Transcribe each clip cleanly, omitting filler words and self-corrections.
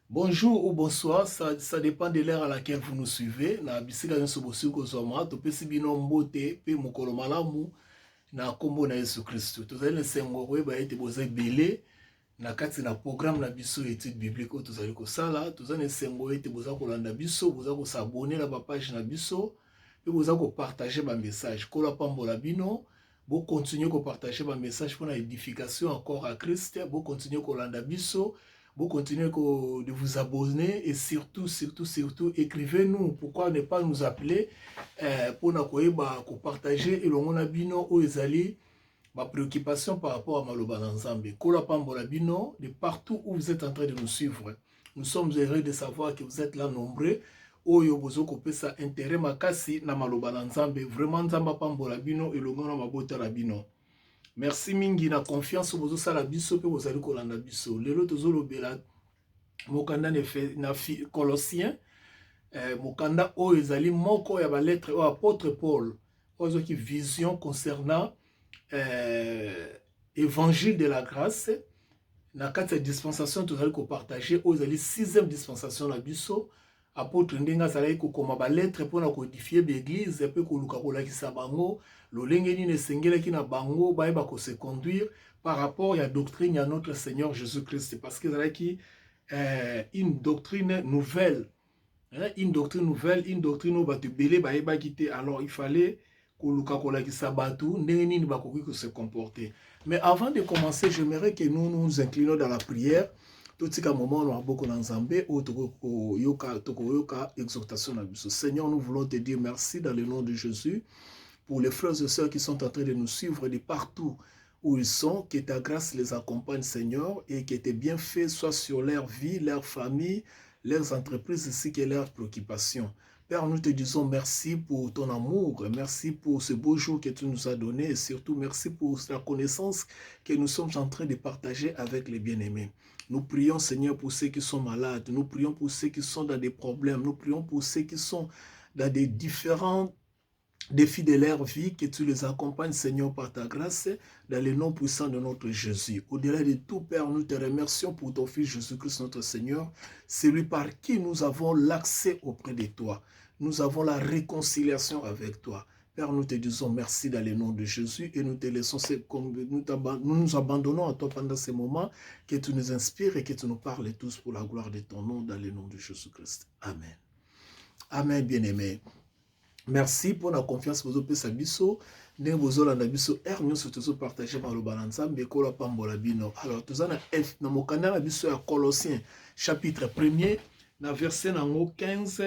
Bonjour ou bonsoir, ça dépend de l'heure à laquelle vous nous suivez. Na bisika nyonso bosi kozwama topesi bino mbote pe mokolo malamu na kombo na Yesu Kristo. Tozali na esengo koyeba ete boza ebele na kati na programme na biso étude biblique oyo tozali kosala. Tozali na esengo ete boza kolanda biso, boza kosabone na bapage na biso pe boza kopartage bamessage. Kolo apambola bino, bokontinue kopartage bamessage mpona édification encore à Christ, bokontinue kolanda biso. Vous continuez de vous abonner et surtout, écrivez-nous. Pourquoi ne pas nous appeler pour nous partager et l'on a bino ou ezali ma préoccupation par rapport à Maloba Nzambe. Kola Pambola Bino, de partout où vous êtes en train de nous suivre. Nous sommes heureux de savoir que vous êtes là nombreux. Oyo bozo kopesa intérêt makasi na Maloba Nzambe. Vraiment Nzamba Pambola Bino et l'on a mabota Rabino. Merci mingi na confiance bozo sala biso pe bozali kolanda biso. Lelo tozolo bela mokanda na Colossiens mokanda oyo ezali moko ya ba lettre o apôtre Paul ozo ki vision concernant évangile de la grâce na kati ya dispensation tozali ko partager oyo ezali 6e dispensation na biso. Apôtre ndenga azalaki kokoma ba lettre mpona kodifie l'église pe koluka kolakisa bango lolenge nini esengelaki na bango bayeba kose conduire par rapport à la doctrine à notre Seigneur Jésus-Christ, parce que ezalaki une doctrine nouvelle, une doctrine oyo bato ebele bayebaki te. Alors il fallait koluka kolakisa bato ndenge nini bakoki se comporter. Mais avant de commencer, j'aimerais que nous nous inclinons dans la prière. Totika moment na boko na Nzambe o toko yoka exhortation na biso. Seigneur, nous voulons te dire merci dans le nom de Jésus pour les frères et sœurs qui sont en train de nous suivre de partout où ils sont, que ta grâce les accompagne, Seigneur, et que tes bienfaits soient sur leur vie, leur famille, leurs entreprises ainsi que leurs préoccupations. Père, nous te disons merci pour ton amour, merci pour ce beau jour que tu nous as donné et surtout merci pour la connaissance que nous sommes en train de partager avec les bien-aimés. Nous prions, Seigneur, pour ceux qui sont malades, nous prions pour ceux qui sont dans des problèmes, nous prions pour ceux qui sont dans des différents défis de leur vie, que tu les accompagnes, Seigneur, par ta grâce, dans le nom puissant de notre Jésus. Au-delà de tout, Père, nous te remercions pour ton Fils Jésus-Christ, notre Seigneur, celui par qui nous avons l'accès auprès de toi. Nous avons la réconciliation avec toi. Père, nous te disons merci dans le nom de Jésus et nous te laissons, nous nous abandonnons à toi pendant ces moments, que tu nous inspires et que tu nous parles tous pour la gloire de ton nom, dans le nom de Jésus-Christ. Amen. Amen, bien-aimé. Merci pour la confiance que vous avez fait biso. Nous vous avez biso nous surtout partager par le balançam bekola pambola bino. Alors tous en F na mokanda na biso ya Colossiens chapitre 1er na verset nango 15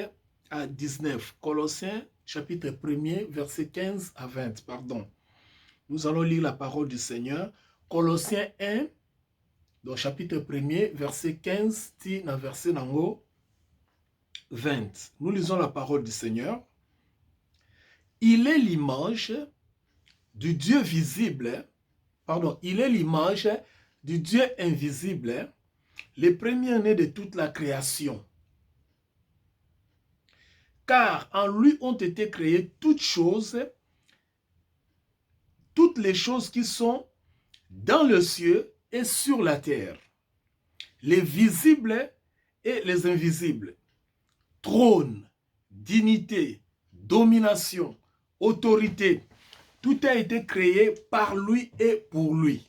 à 19. Colossiens chapitre 1er verset 15 à 20, pardon. Nous allons lire la parole du Seigneur. Colossiens 1 donc chapitre 1er verset 15 ti na verset nango 20. Nous lisons la parole du Seigneur. Il est l'image du Dieu visible, pardon, il est l'image du Dieu invisible, le premier-né de toute la création. Car en lui ont été créées toutes les choses qui sont dans le ciel et sur la terre, les visibles et les invisibles, trône, dignité, domination, autorité, tout a été créé par lui et pour lui.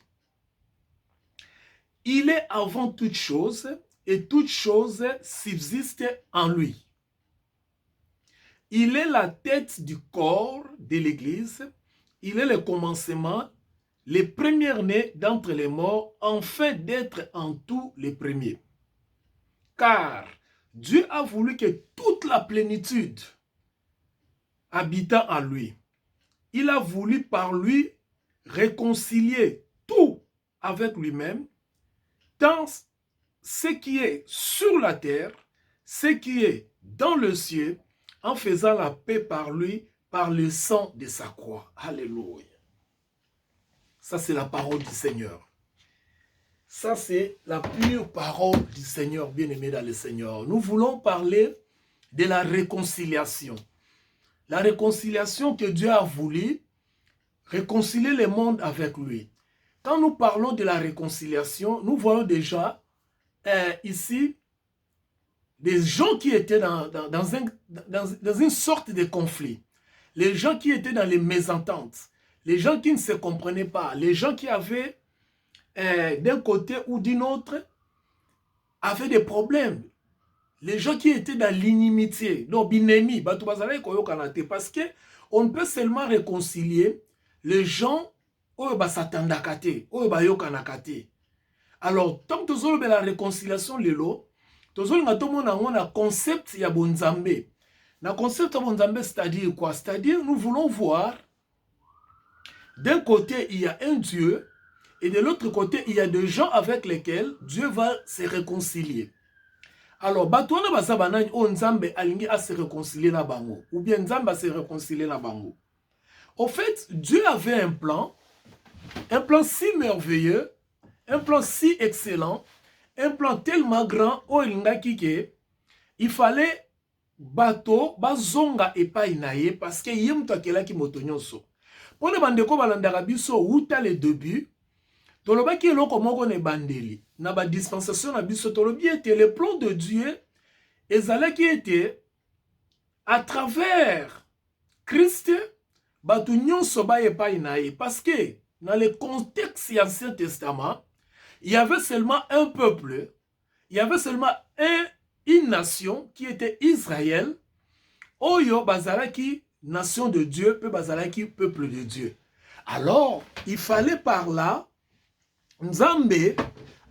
Il est avant toute chose et toute chose subsiste en lui. Il est la tête du corps de l'Église, il est le commencement, le premier-né d'entre les morts, afin d'être en tout les premiers. Car Dieu a voulu que toute la plénitude habitant en lui, il a voulu par lui réconcilier tout avec lui-même, tant ce qui est sur la terre, ce qui est dans le ciel, en faisant la paix par lui, par le sang de sa croix. Alléluia. Ça, c'est la parole du Seigneur. Ça, c'est la pure parole du Seigneur, bien-aimé dans le Seigneur. Nous voulons parler de la réconciliation. La réconciliation que Dieu a voulu, réconcilier le monde avec lui. Quand nous parlons de la réconciliation, nous voyons déjà ici des gens qui étaient dans une sorte de conflit, les gens qui étaient dans les mésententes, les gens qui ne se comprenaient pas, les gens qui avaient d'un côté ou d'un autre avaient des problèmes, les gens qui étaient dans l'inimitié, donc binemi, parce que on peut seulement réconcilier les gens oyo basatandakate, oyo bayokanakate. Alors, tant que nous la réconciliation lelo, nous avons un concept ya bonzambe. Le concept ya bonzambe, c'est-à-dire quoi? C'est-à-dire, nous voulons voir, d'un côté, il y a un Dieu, et de l'autre côté, il y a des gens avec lesquels Dieu va se réconcilier. Alors, batouana basabanani, on nzambe alingi à se réconcilier na bango, ou bien nzambe à se réconcilier na bango. Au fait, Dieu avait un plan si merveilleux, un plan si excellent, un plan tellement grand, il fallait bato bazonga epai na ye parce que ye mutu akelaki moto nyonso. Pona bandeko balandaka biso wuta le début, tolobaki eloko moko ne bandeli na ba dispensation na biso tolobi ete le plan de Dieu ezalaki ete à travers Christ bato nyonso ba epai na ye parce que dans le contexte de l'Ancien Testament, il y avait seulement un peuple, il y avait seulement une nation qui était Israël, Oyo bazalaki nation de Dieu, peu bazalaki peuple de Dieu. Alors, il fallait par là, Nzambe,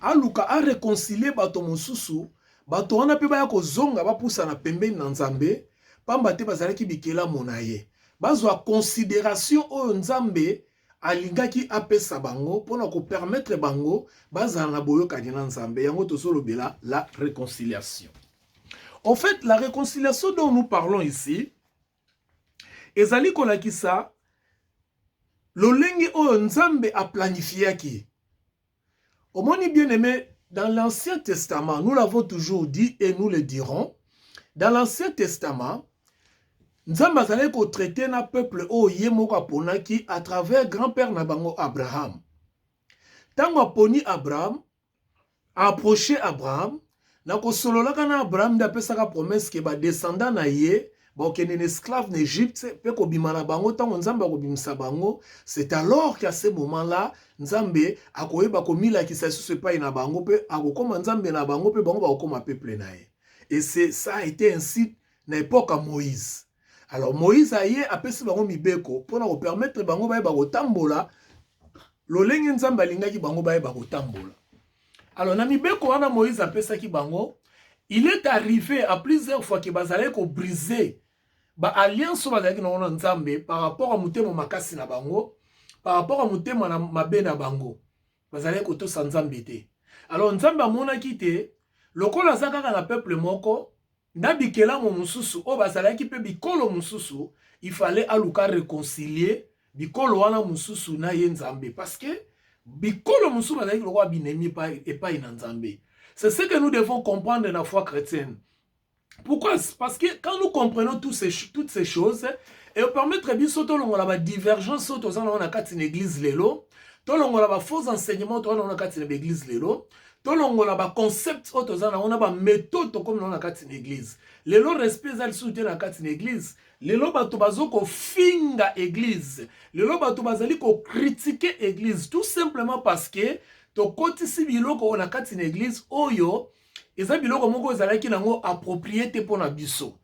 aluka a réconcilier bato mosusu, bato wana pe baya ko zonga ba poussa na pembeni na Nzambe, pamba te bazalaki bikela monaye. Bazwa considération oyo Nzambe alingaki apesa bango pona ko permettre bango bazala na boyokani na Nzambe yango tozolobela la réconciliation. En fait, la réconciliation dont nous parlons ici ezali kolakisa lolenge oyo Nzambe a planifiaki. Omoni bien-aimé, dans l'Ancien Testament, nous l'avons toujours dit et nous le dirons, dans l'Ancien Testament, Nzambe azali ko traiter na peuple oyo ye moko aponaki à travers grand-père na bango Abraham. Tango aponi Abraham, approché Abraham, na ko sololaka na Abraham da pesaka promesse ke ba descendant na ye, ba okende en esclave en Égypte, pe ko bimana bango tango Nzambe akobimisa bango, c'est alors qu'à ce moment-là, Nzambe akoyeba komila ki sa susu pa ina bango pe akokoma Nzambe na bango pe bango ba okoma peuple na ye. Et ça a été ainsi na époque à Moïse. Alors Moïse aye apesi bango mibeko pona ko permettre bango ba ba kotambola lolenge Nzambe alingaki bango ba kotambola. Alors na mibeko wana Moïse apesaki bango, il est arrivé à plusieurs fois que bazalaki ko briser ba alliance bazalaki na Nzambe par rapport à mutemo makasi na bango, par rapport à mutemo na mabe na bango. Bazalaki ko to sa Nzambe te. Alors Nzambe amonaki te lokola zakaka na peuple moko na bikela mo mususu o bazalaki pe bikolo mususu, il fallait aluka réconcilier bikolo wana mususu na ye Nzambe parce que bikolo mususu bazalaki lokwa binemi epai na Nzambe. C'est ce que nous devons comprendre dans la foi chrétienne. Pourquoi? Parce que quand nous comprenons toutes ces choses, et permettre biso to longola ba divergence to zana na kati na église lelo, to longola ba faux enseignements to na kati na église lelo, to longola ba concept to zana na ba méthode to comme na kati na église. Lelo respect za soutien na kati na église, lelo bato bazoko finga église, lelo bato bazali ko critiquer église tout simplement parce que to kotisi biloko na kati na église oyo eza biloko moko ezalaki nango approprié te pona biso.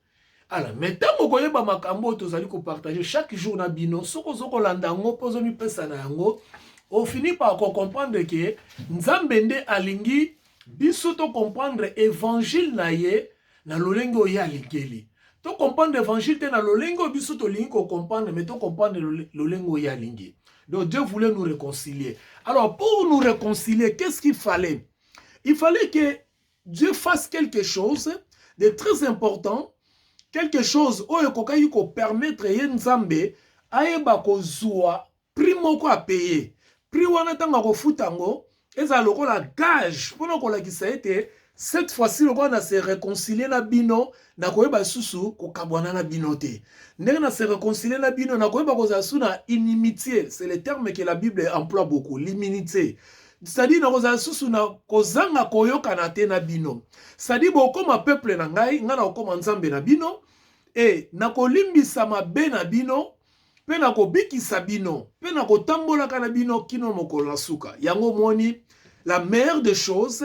Alors, maintenant koyeba makambo tozali ko partager chaque jour na bino soko zoko landa ngo pozo mi pesa na yango, on finit par comprendre que Nzambe nde alingi biso to comprendre évangile na ye na lolenge oyo alingeli. To comprendre évangile te na lolenge oyo biso to lingi ko comprendre mais to comprendre lolenge oyo alingi. Donc Dieu voulait nous réconcilier. Alors pour nous réconcilier, qu'est-ce qu'il fallait? Il fallait que Dieu fasse quelque chose de très important, quelque chose oyo kokai ko permettre ye Nzambe ayeba ko zwa prix moko a payer. Prix wana tanga ko futango eza lokola gage pona ko lakisa ete cette fois-ci lokola na se réconcilier na bino na koyeba susu ko kabwana na bino te. Ndenge na se réconcilier na bino na koyeba ko za su na inimitié, c'est le terme que la Bible emploie beaucoup, l'immunité. c'est-à-dire nakozala susu na kozanga koyokana te na bino, c'est-à-dire bokoma peuple na ngai nga na okoma nzambe na bino, e nakolimbisa mabe na bino mpe nakobikisa bino mpe nakotambolaka na bino kino mokolo na suka. Yango moni la meilleure des choses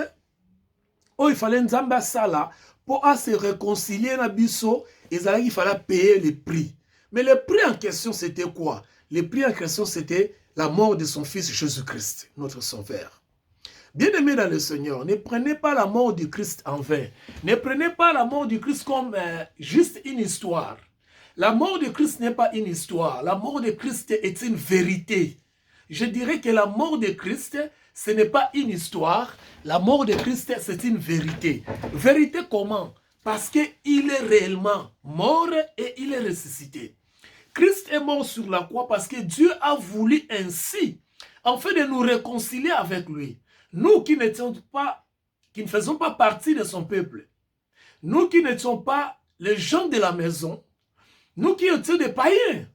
oyo il fallait nzambe asala pour à se réconcilier na biso, ezalaki il fallait payer le prix. Mais le prix en question c'était quoi? Le prix en question c'était la mort de son fils Jésus-Christ, notre sauveur. Bien-aimés dans le Seigneur, ne prenez pas la mort du Christ en vain. Ne prenez pas la mort du Christ comme juste une histoire. La mort de Christ n'est pas une histoire. La mort de Christ est une vérité. Je dirais que la mort de Christ, ce n'est pas une histoire. La mort de Christ, c'est une vérité. Vérité comment? Parce qu'il est réellement mort et il est ressuscité. Christ est mort sur la croix parce que Dieu a voulu ainsi, en fait, de nous réconcilier avec lui. Nous qui ne faisons pas partie de son peuple, nous qui n'étions pas les gens de la maison, nous qui étions des païens,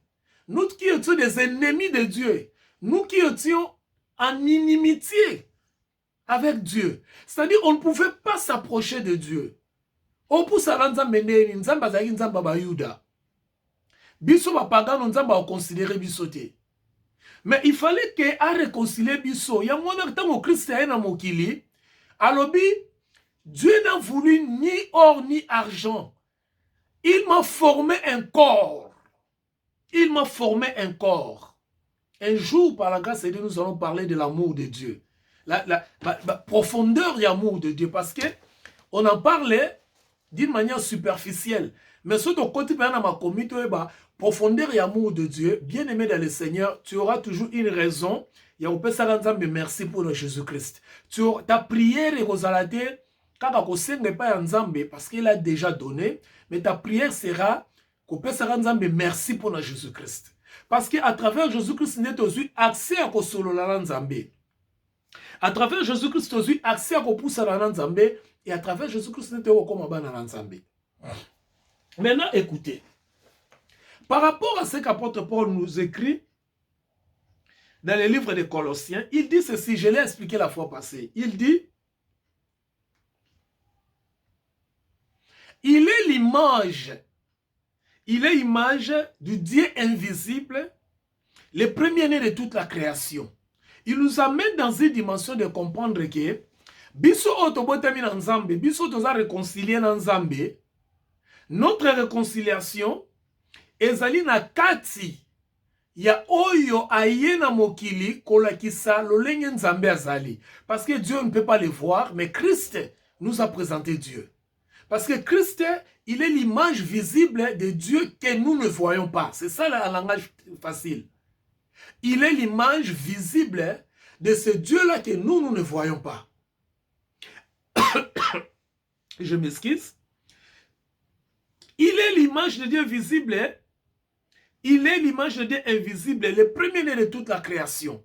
nous qui étions des ennemis de Dieu, nous qui étions en inimitié avec Dieu. C'est-à-dire, on ne pouvait pas s'approcher de Dieu. Biso bapaga no nzamba considérer biso te. Mais il fallait que a réconcilier biso. Ya mwana tango Christ ya na mokili, alobi Dieu n'a voulu ni or ni argent. Il m'a formé un corps. Il m'a formé un corps. Un jour, par la grâce de Dieu, nous allons parler de l'amour de Dieu. La profondeur de l'amour de Dieu. Parce que on en parlait d'une manière superficielle. Mais ce côté de ma communauté, profondeur et amour de Dieu, bien aimé dans le Seigneur, tu auras toujours une raison. Il y a un peu ça, merci pour Jésus-Christ. Ta prière est rosalatée, quand tu ne pas Nzambe, parce qu'il a déjà donné, mais ta prière sera merci pour Jésus-Christ. Parce qu'à travers Jésus-Christ, nous avons accès à la Nzambe. À travers Jésus-Christ, nous avons accès à la Nzambe. Et à travers Jésus-Christ, nous avons accès à la Nzambe. Maintenant, écoutez. Par rapport à ce qu'apôtre Paul nous écrit dans le livre des Colossiens, il dit ceci, je l'ai expliqué la fois passée. Il dit, il est l'image du Dieu invisible, le premier-né de toute la création. Il nous amène dans une dimension de comprendre que biso otobotami na Nzambe, biso toza réconcilié na Nzambe, notre réconciliation ezali na kati ya oyo ayena mokili kolakisa lolenge Nzambe azali. Parce que Dieu ne peut pas le voir, mais Christ nous a présenté Dieu. Parce que Christ, il est l'image visible de Dieu que nous ne voyons pas. C'est ça le langage facile. Il est l'image visible de ce Dieu-là que nous ne voyons pas. Je m'excuse. Il est l'image de Dieu visible. Il est l'image de Dieu invisible, le premier-né de toute la création.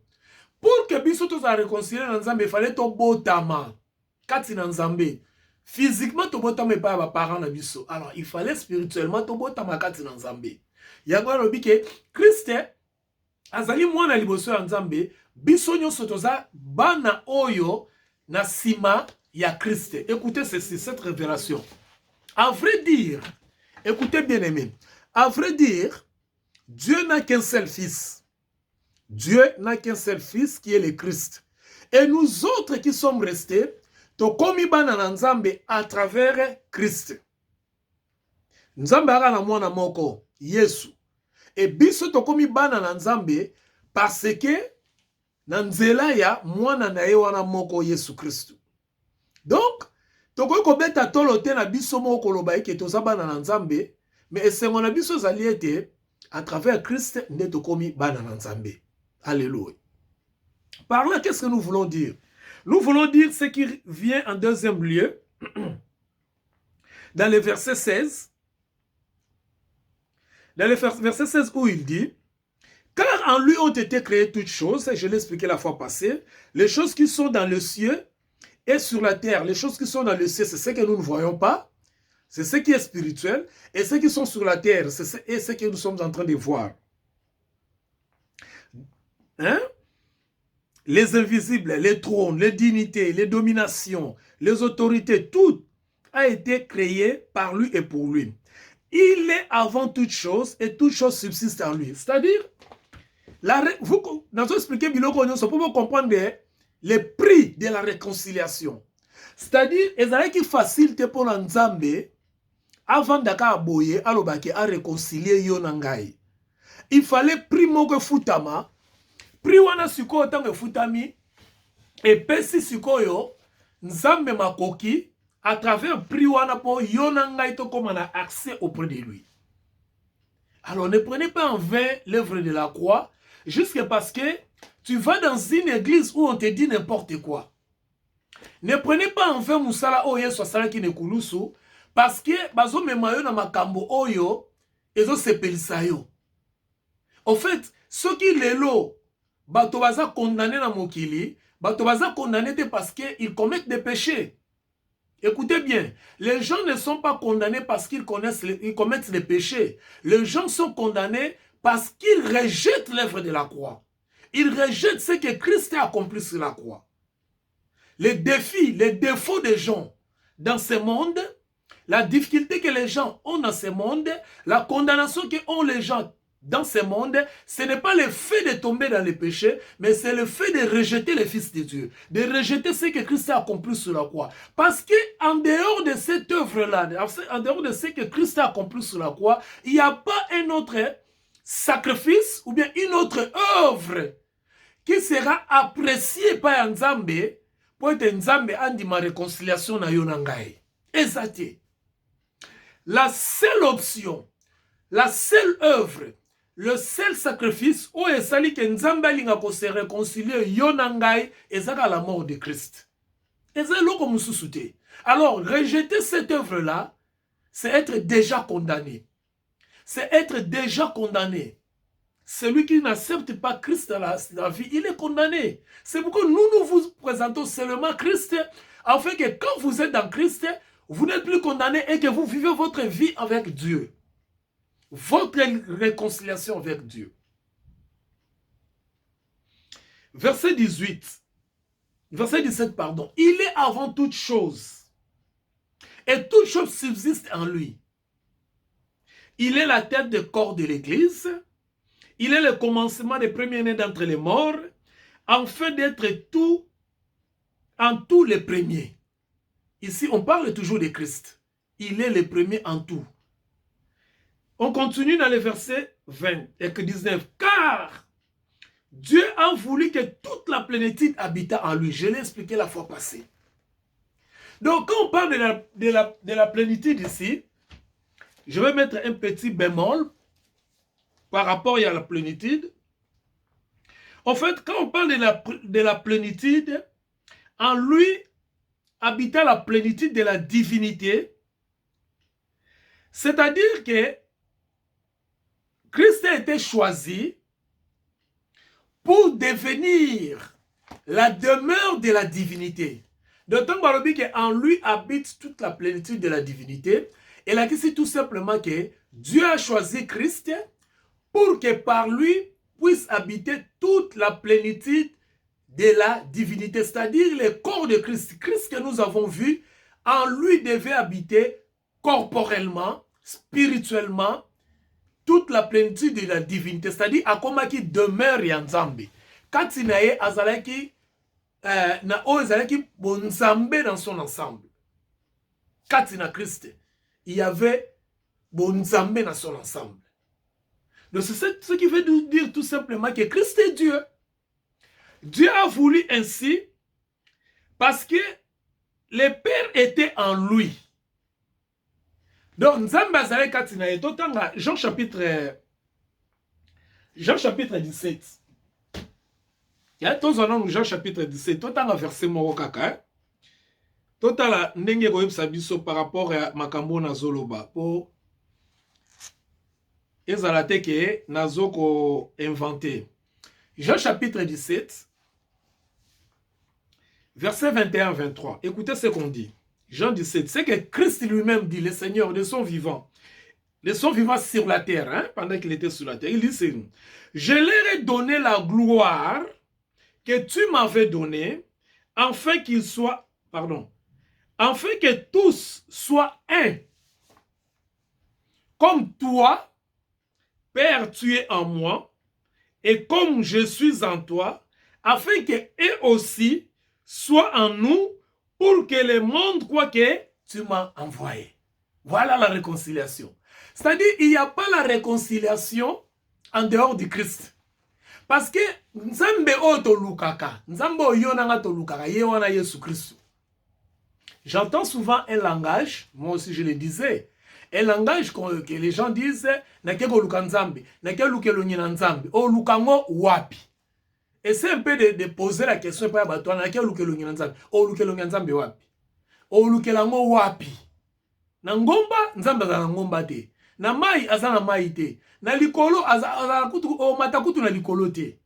Pour que biso toza réconcilier na Nzambe, il fallait to botama. Kati na Nzambe. Physiquement, to botama pas ba parents na biso. Alors, il fallait spirituellement to botama kati na Nzambe. Yango lobi ke Christ azali mwana liboso ya Nzambe, biso nyonso toza bana oyo na sima ya Christ. Écoutez ceci, cette révélation. À vrai dire, écoutez bien aimé, à vrai dire, Dieu n'a qu'un seul fils. Dieu n'a qu'un seul fils qui est le Christ. Et nous autres qui sommes restés, tokomi bana na Nzambe à travers Christ. Nzambe ara na mwana moko, Yesu. Et biso tokomi bana na Nzambe parce que na nzela ya mwana na ye wana moko Yesu Christ. Donc, tokoki kobeta tolo te na biso moko koloba eke toza bana na Nzambe, mais esengo na biso zali ete à travers Christ nde tokomi bana na Nzambe. Alléluia. Par là, qu'est-ce que nous voulons dire? Nous voulons dire ce qui vient en deuxième lieu, dans le verset 16. Dans le verset 16 où il dit, car en lui ont été créées toutes choses, je l'ai expliqué la fois passée, les choses qui sont dans le ciel et sur la terre. Les choses qui sont dans le ciel, c'est ce que nous ne voyons pas, c'est ce qui est spirituel, et ceux qui sont sur la terre, c'est ce que nous sommes en train de voir. Hein? les invisibles, les trônes, les dignités, les dominations, les autorités, tout a été créé par lui et pour lui. Il est avant toute chose et toute chose subsiste en lui. C'est-à-dire, vous avez expliqué pour vous comprendre les prix de la réconciliation. C'est-à-dire, il est facile pour Nzambe avant d'Akaboye à réconcilier Yonangai. Il fallait primo que futama, pri wana sikoyo tango futami, et pesi sikoyo, Nzambe makoki, à travers pri wana po Yonangai to comme on a accès auprès de lui. Alors ne prenez pas en vain l'œuvre de la croix, jusqu'à parce que tu vas dans une église où on te dit n'importe quoi. Ne prenez pas en vain Moussala Oye Swasala qui ne kulusu, parce que bazo memayo na makambo oyo, ezo sepelisa yo. En fait, ceux qui l'élo, bato baza condamné na mokili, bato baza condamné parce qu'ils commettent des péchés. Écoutez bien, les gens ne sont pas condamnés parce qu'ils commettent des péchés. Les gens sont condamnés parce qu'ils rejettent l'œuvre de la croix. Ils rejettent ce que Christ a accompli sur la croix. Les défis, les défauts des gens dans ce monde, la difficulté que les gens ont dans ce monde, la condamnation qu'ont les gens dans ce monde, ce n'est pas le fait de tomber dans les péchés, mais c'est le fait de rejeter le Fils de Dieu, de rejeter ce que Christ a accompli sur la croix. Parce qu'en dehors de cette œuvre-là, en dehors de ce que Christ a accompli sur la croix, il n'y a pas un autre sacrifice ou bien une autre œuvre qui sera appréciée par Nzambe pour être Nzambe andi ma réconciliation na yonangai. Exactement. La seule option, la seule œuvre, le seul sacrifice où il s'agit que Nzambe alinga ko se réconcilier yonangai ezaka la mort de Christ. Alors, rejeter cette œuvre-là, c'est être déjà condamné. C'est être déjà condamné. Celui qui n'accepte pas Christ dans la vie, il est condamné. C'est pourquoi nous vous présentons seulement Christ, afin que quand vous êtes dans Christ, vous n'êtes plus condamné et que vous vivez votre vie avec Dieu. Votre réconciliation avec Dieu. Verset 18. Verset 17, pardon. Il est avant toute chose. Et toute chose subsiste en lui. Il est la tête du corps de l'Église. Il est le commencement des premiers-nés d'entre les morts, afin d'être tout, en tout les premiers. Ici, on parle toujours de Christ. Il est le premier en tout. On continue dans le verset 20 et 19. Car Dieu a voulu que toute la plénitude habita en lui. Je l'ai expliqué la fois passée. Donc, quand on parle de la plénitude ici, je vais mettre un petit bémol par rapport à la plénitude. En fait, quand on parle de la plénitude, en lui habita la plénitude de la divinité, c'est-à-dire que Christ a été choisi pour devenir la demeure de la divinité. D'autant qu'en lui habite toute la plénitude de la divinité. Et là, c'est tout simplement que Dieu a choisi Christ pour que par lui puisse habiter toute la plénitude de la divinité, c'est-à-dire le corps de Christ. Christ que nous avons vu, en lui devait habiter corporellement, spirituellement, toute la plénitude de la divinité, c'est-à-dire à comment qui demeure Yanzambe. Quand il y a azalaki bonzambe dans son ensemble. Quand il y a Christ, il y avait bonzambe dans son ensemble. Donc c'est ce qui veut dire tout simplement que Christ est Dieu. Dieu a voulu ainsi parce que le Père était en lui. Donc, Nzambe azale katina et totanga Jean chapitre 17. Il y a tous en Jean chapitre 17. Totanga verset moko kaka. Totala ndenge ko yebisa biso par rapport à makambo na zoloba po ezala te ke nazoko inventé. Jean chapitre 17 verset 21-23. Écoutez ce qu'on dit. Jean 17, c'est que Christ lui-même dit, le Seigneur, de son vivant sur la terre, hein, pendant qu'il était sur la terre, il dit, je leur ai donné la gloire que tu m'avais donné, afin qu'ils soient, afin que tous soient un. Comme toi, Père, tu es en moi, et comme je suis en toi, afin que eux aussi soient en nous, pour que le monde croit que tu m'as envoyé. Voilà la réconciliation. C'est-à-dire, il n'y a pas la réconciliation en dehors du Christ. Parce que Nzambe o tolukaka, Nzambe o yonanga tolukaka, yewana Yesu Christ. J'entends souvent un langage, moi aussi je le disais, un langage que les gens disent, nakeko luka Nzambe, nakeko lukelo nyina Nzambe, o lukango wapi. Et c'est un peu de poser la question par bato, nakeko lukelo nyina Nzambe, o lukelo nyina Nzambe wapi. O lukelango wapi. Na ngomba, Nzambe aza na ngomba te. Na mai, aza na mai te. Na likolo, aza kutu, o matakutu na likolo te.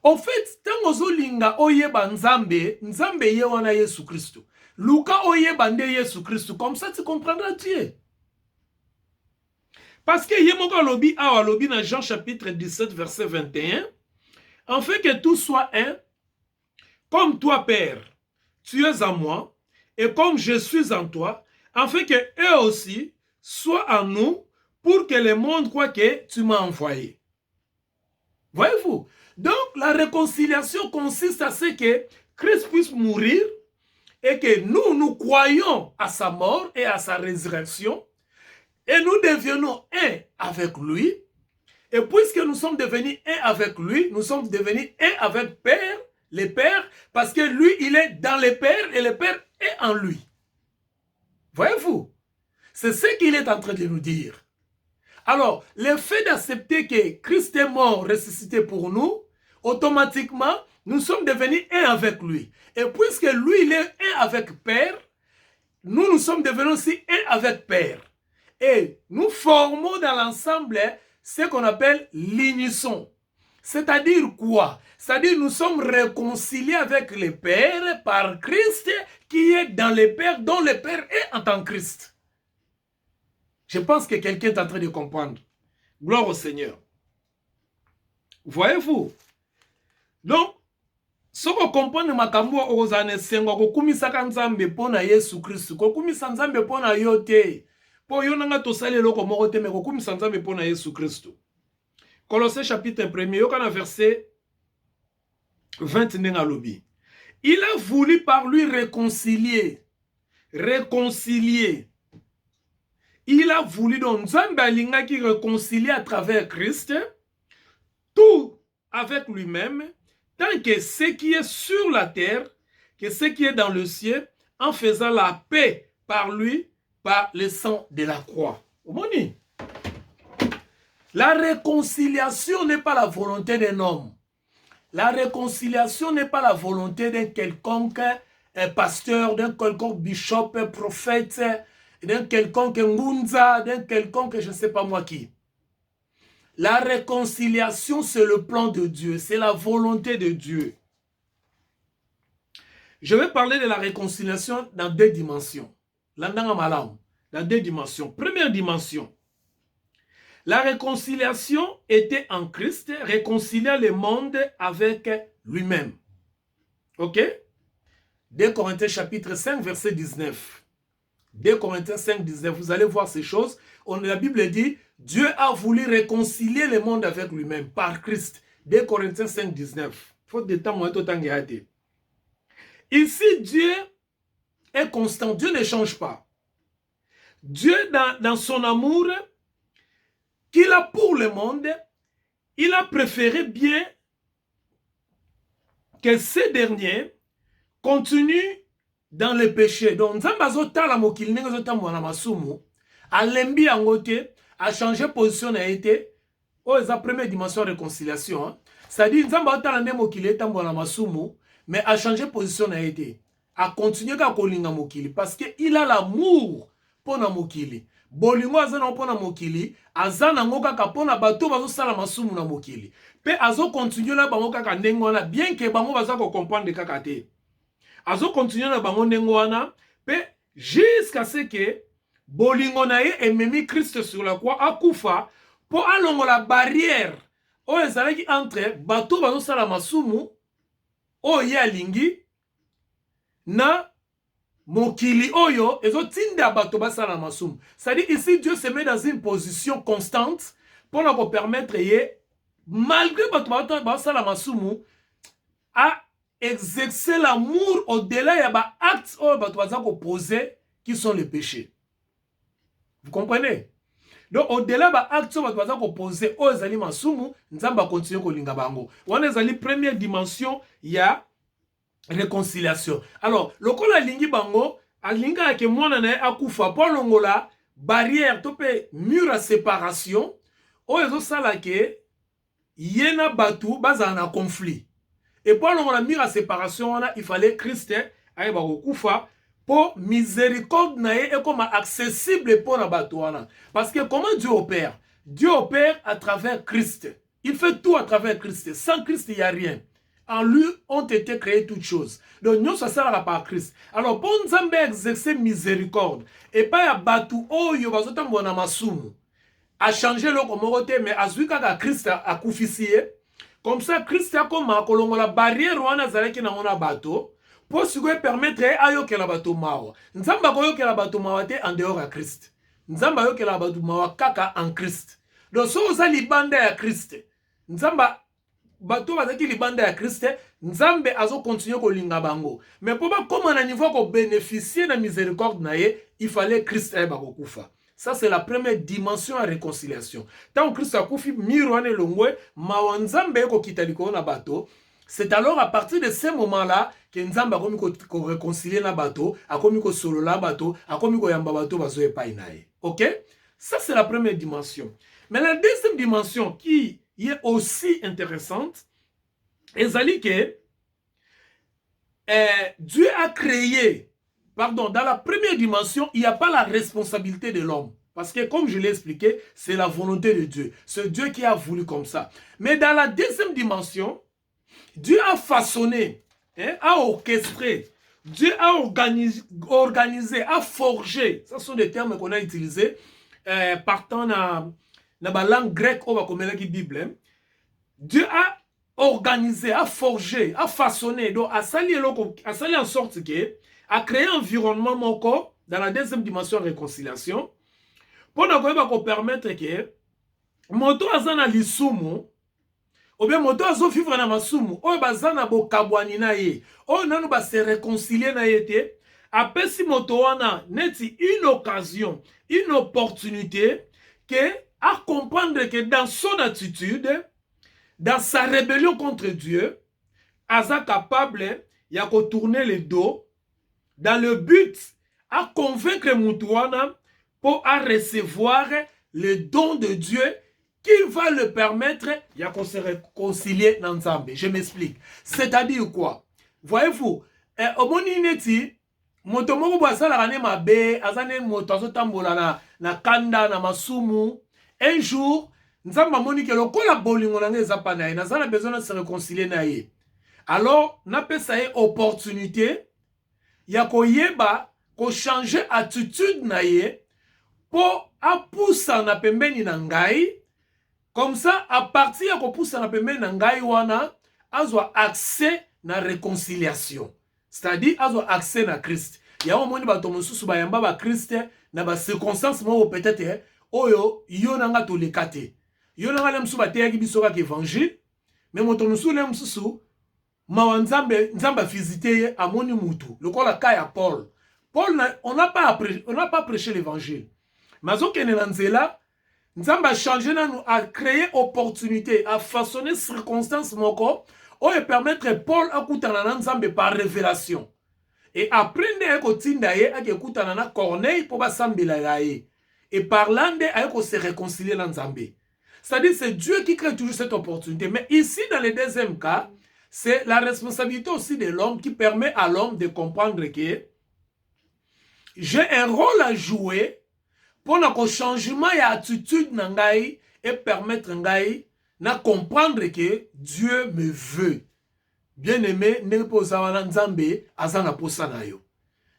En fait, tango zolinga oyeba Nzambe, Nzambe ye wana Yesu Christo. Luka oyeba nde Yesu Christo. Comme ça, tu comprendras Dieu. Parce que Yemoka lobi awa lobi na Jean chapitre 17 verset 21. En fait que tout soit un, comme toi Père, tu es en moi, et comme je suis en toi, afin que eux aussi soient en nous, pour que le monde croit que tu m'as envoyé. Voyez-vous? Donc, la réconciliation consiste à ce que Christ puisse mourir et que nous croyons à sa mort et à sa résurrection et nous devenons un avec lui. Et puisque nous sommes devenus un avec lui, nous sommes devenus un avec Père, le Père, parce que lui, il est dans le Père et le Père est en lui. Voyez-vous? C'est ce qu'il est en train de nous dire. Alors, le fait d'accepter que Christ est mort, ressuscité pour nous, automatiquement, nous sommes devenus un avec lui. Et puisque lui, il est un avec Père, nous sommes devenus aussi un avec Père. Et nous formons dans l'ensemble ce qu'on appelle l'unisson. C'est-à-dire quoi? C'est-à-dire nous sommes réconciliés avec le Père par Christ qui est dans le Père, dont le Père est en tant que Christ. Je pense que quelqu'un est en train de comprendre. Gloire au Seigneur. Voyez-vous? Donc, si vous comprenez makambo ozane sengo kokumisaka Nzambe pona Yesu Christ, kokumisa Nzambe pona yote. Po yonanga tosali loko moko te me kokumisa Nzambe pona Yesu Christ. Colossiens chapitre 1er, yokana verset 20 nenga lobi. Il a voulu par lui réconcilier. Il a voulu donc Nzambe alinga qui réconcilie à travers Christ tout avec lui-même, tant que ce qui est sur la terre, que ce qui est dans le ciel, en faisant la paix par lui, par le sang de la croix. La réconciliation n'est pas la volonté d'un homme. La réconciliation n'est pas la volonté d'un quelconque pasteur, d'un quelconque bishop, prophète, d'un quelconque ngunza, d'un quelconque je ne sais pas moi qui. La réconciliation, c'est le plan de Dieu, c'est la volonté de Dieu. Je vais parler de la réconciliation dans deux dimensions. Dans deux dimensions. Première dimension, la réconciliation était en Christ, réconciliant le monde avec lui-même. Ok? 2 Corinthiens chapitre 5, verset 19. 2 Corinthiens 5, 19. Vous allez voir ces choses. La Bible dit, Dieu a voulu réconcilier le monde avec lui-même par Christ. 2 Corinthiens 5, 19. Faute de temps, moi, tout temps. Ici, Dieu est constant. Dieu ne change pas. Dieu, dans son amour qu'il a pour le monde, il a préféré bien que ces derniers continuent dans le péché. Donc, Nzambe la mokili ndenge azotambola na masumu, alembi yango te, a changé position na été. Oh, c'est la première dimension de réconciliation. Hein? C'est-à-dire, Nzambe azotala ndenge mokili etambola na masumu, mais a changé position na été. A continué ka kolinga mokili parce que il a l'amour pour na mokili. Bolingo azana pona mokili, azana ngoka ka pona bato bazo sala masumu na mokili. Pe azo continuer na bango kaka ndenge wana bien que bango baza ko comprendre kaka te. Azo continuer na bango ndenge wana pe jusqu'à ce que bolingo na ye ememi Christ sur la croix akufa po alongo la barrière o ezalaki entre bato bazo sala masumu oyo alingi na mokili oyo ezotinda bato basala masumu. C'est-à-dire ici Dieu se met dans une position constante pour nous permettre malgré bato basala masumu à exercer l'amour au-delà ya ba actes oyo bato baza ko poser qui sont les péchés. Vous comprenez? Donc au-delà ba actes oyo bato baza ko poser oyo ezali masumu, Nzambe continue kolinga bango. Wana ezali première dimension ya réconciliation. Alors, lokola lingi bango, alinga ke mwana na akufa po longola barrière to pe mur à séparation, o ezo sala ke yena batu baza na conflit. Et po longola mur à séparation wana, il fallait Christ aye ba kufa po miséricorde na ye et comme accessible pour na batu wana. Parce que comment Dieu opère? Dieu opère à travers Christ. Il fait tout à travers Christ. Sans Christ, il n'y a rien. En lui ont été créées toutes choses. Donc nous, ça sert par Christ. Alors, pour nous exercer miséricorde, et pas à batu oyo bazotambo na masumu, a changé le komorote, mais à celui que Christ a koufissié, comme ça, Christ a comme à kolongo la barrière wana zaleki na mona bato, pour ce qui permettre ayo ke la bato mawa. Nzamba koyo ke la bato mawa te en dehors à Christ. Nzamba yo ke la bato mawa kaka en Christ. Donc, so oza libanda ya Christ, Nzamba bato bazaki libanda ya Christ, Nzambe azo continuer kolinga bango. Mais pour ba comment na niveau ko bénéficier de miséricorde na ye, il fallait Christ eba kokufa. Ça c'est la première dimension à réconciliation. Tant Christ a kufi mirwane longwe, ma Nzambe ko kitaliko na bato. C'est alors à partir de ce moment-là que Nzambe a komi ko réconcilier na bato, a komi ko solo la bato, a komi ko yamba bato bazo epai na ye. OK? Ça c'est la première dimension. Mais la deuxième dimension qui est aussi intéressante, ezali que Dieu a créé, pardon, dans la première dimension, il n'y a pas la responsabilité de l'homme. Parce que comme je l'ai expliqué, c'est la volonté de Dieu. C'est Dieu qui a voulu comme ça. Mais dans la deuxième dimension, Dieu a façonné, a orchestré, Dieu a organisé, a forgé. Ce sont des termes qu'on a utilisés partant dans la langue grecque, on va connaître la Bible. Dieu a organisé, a forgé, a façonné, donc a sali en sorte que a créé un environnement moko dans la deuxième dimension de réconciliation pour nous permettre que moto azana lisumu ou bien moto azo vivre na masumu o bazana bo kabwani na ye o nanu ba se réconcilier na yete apesi moto wana neti une occasion, une opportunité que à comprendre que dans son attitude, dans sa rébellion contre Dieu, Asa capable ya ko tourner le dos dans le but à convaincre Moutouana pour à recevoir le don de Dieu qui va le permettre ya ko se réconcilier dans Nzambe. Je m'explique. C'est-à-dire quoi? Voyez-vous, omoni neti moto moko bwasala kane mabe azane moto azotambola na kanda na masumu. Un jour, Nzamba moni ke lokola bolingo na ngeza pa na ye, nazana besoin de se réconcilier na ye. Alors, na pesa ye opportunité ya ko yeba ko changer attitude na ye pour apoussa na pembeni na ngai. Comme ça, à partir ya ko poussa na pembeni na ngai wana, azwa accès na réconciliation. C'est-à-dire azwa accès na Christ. Ya moni bato mosusu ba yamba ba Christ na ba circonstances mo peut-être oyo yo nanga to lekate. Yo nanga lemsu bateyaki biso ka évangile, mais moto musu lemsusu mawa Nzamba visité amoni mutu. Lokola ka ya Paul. On n'a pas prêché l'évangile. Mazo kene na nzela, Nzamba changé na nous a créé opportunité, a façonné circonstances moko oyo permettre Paul a kutana na Nzambe par révélation. Et apprendre à kotinda ye a kutana na Corneille pour ba sambela ye. Et par là, on se réconcilier dans Nzambe. C'est-à-dire c'est Dieu qui crée toujours cette opportunité. Mais ici, dans le deuxième cas, c'est la responsabilité aussi de l'homme qui permet à l'homme de comprendre que j'ai un rôle à jouer pour que changement d'attitude n'angai et permettre ngai na comprendre que Dieu me veut. Bien aimé, ne pas Nzambe azana posa na yo.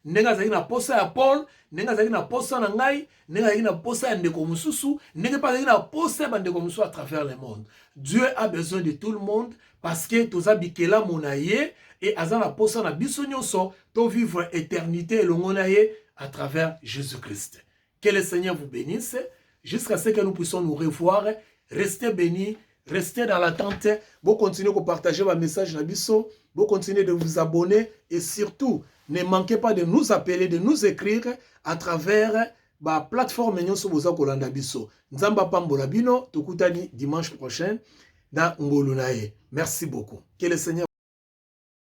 Nenga zaki na posa ya Paul, nenga zaki na posa na ngai, nenga zaki na posa ya ndeko mususu, nenga pas zaki na posa ya ndeko mususu à travers le monde. Dieu a besoin de tout le monde parce que toza bikela monaye et azana posa na biso nyonso to vivre éternité elongo na ye à travers Jésus-Christ. Que le Seigneur vous bénisse jusqu'à ce que nous puissions nous revoir. Restez bénis, restez dans l'attente. Vous continuez de partager vos messages na biso, vous continuez de vous abonner et surtout ne manquez pas de nous appeler, de nous écrire à travers la plateforme nyonso boza kolanda biso. Nzamba pambola bino, tokutani dimanche prochain dans Ngolu na ye. Merci beaucoup. Que le Seigneur